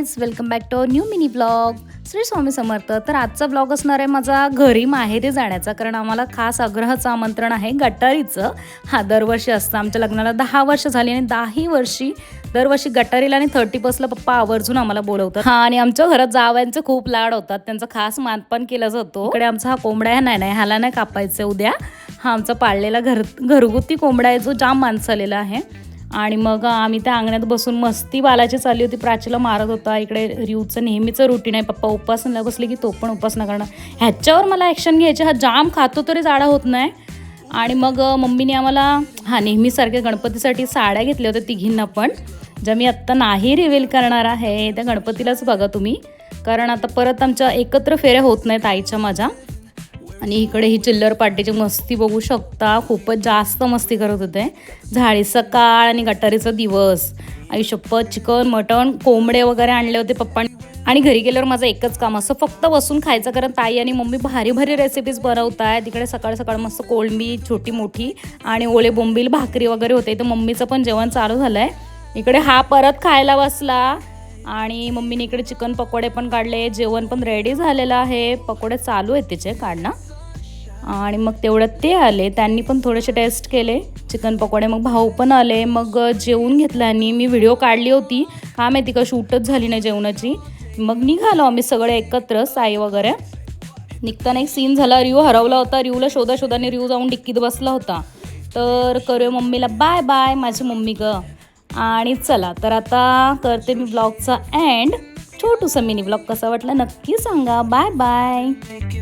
Welcome back to new mini blog. Shri Swami Samarth. तर आजचा blog असणार आहे माझा घरी माहेरी जाण्याचा, कारण आम्हाला खास आग्रहाचं आमंत्रण आहे गटारीचं. हा दरवर्षी असतं. आमच्या लग्नाला 10 वर्ष झाली आणि 10ही वर्षी दरवर्षी गटारीला आणि 30 पप्पा आवर्जून आम्हाला बोलवतात. हा, आणि आमच्या घरात जावयांचे खूप लाड होतात, त्यांचा खास मानपान केला जातो. इकडे आमचा हा कोंबडा आहे, नाही ह्याला नाही कापायचं उद्या. हा आमचा पाळलेला घरगुती कोंबडा आहे, जो जाम माणसालेला आहे. आणि मग आम्ही त्या अंगणात बसून मस्ती बालाची चालली होती. प्राचीला मारत होता. इकडे रियूचं नेहमीचं रुटीन आहे, पप्पा उपासनाला बसले की तो पण उपासना करणार. ह्याच्यावर मला ॲक्शन घ्यायची. हा जाम खातो तरी जाडा होत नाही. आणि मग मम्मीने आम्हाला नेहमीसारख्या गणपतीसाठी साड्या घेतल्या होत्या तिघींना पण, ज्या मी आत्ता नाही रिव्हील करणार आहे. त्या गणपतीलाच बघा तुम्ही, कारण आता परत आमच्या एकत्र फेऱ्या होत नाहीत आईच्या माझ्या. आणि इकडे ही चिल्लर पार्टीची मस्ती बघू शकता. खूपच जास्त मस्ती करत होते. झाडी सकाळ आणि गटारीचा दिवस. आई शपथ, चिकन मटण कोंबडे वगैरे आणले होते पप्पांनी. आणि घरी गेल्यावर माझं एकच काम असं फक्त बसून खायचं, कारण ताई आणि मम्मी भारी भारी रेसिपीज बनवत आहेत. तिकडे सकाळ सकाळ मस्त कोळंबी छोटी मोठी आणि ओले बोंबील भाकरी वगैरे होते. तर मम्मीचं पण जेवण चालू झालं आहे. इकडे हा परत खायला बसला आणि मम्मीने इकडे चिकन पकोडे पण काढले. जेवण पण रेडी झालेलं आहे. पकोडे चालू आहेत त्याचे काढणं. आणि मग तेवढ्यात ते आले, त्यांनी पण थोडेसे टेस्ट केले चिकन पकोडे. मग भाऊ पण आले, मग जेवून घेतलं. आणि मी व्हिडिओ काढली होती, का माहिती का शूटच झाली नाही जेवणाची. मग निघालो आम्ही सगळे एकत्र, साई वगैरे. निघताना एक सीन झाला, रिऊ हरवला होता. रिऊला शोधाने रिऊ जाऊन डिक्कीत बसला होता. तर करूया मम्मीला बाय बाय, माझी मम्मी ग. आणि चला तर आता करते मी ब्लॉगचा एंड. छोटूसा मिनी ब्लॉग कसा वाटला नक्की सांगा. Bye bye.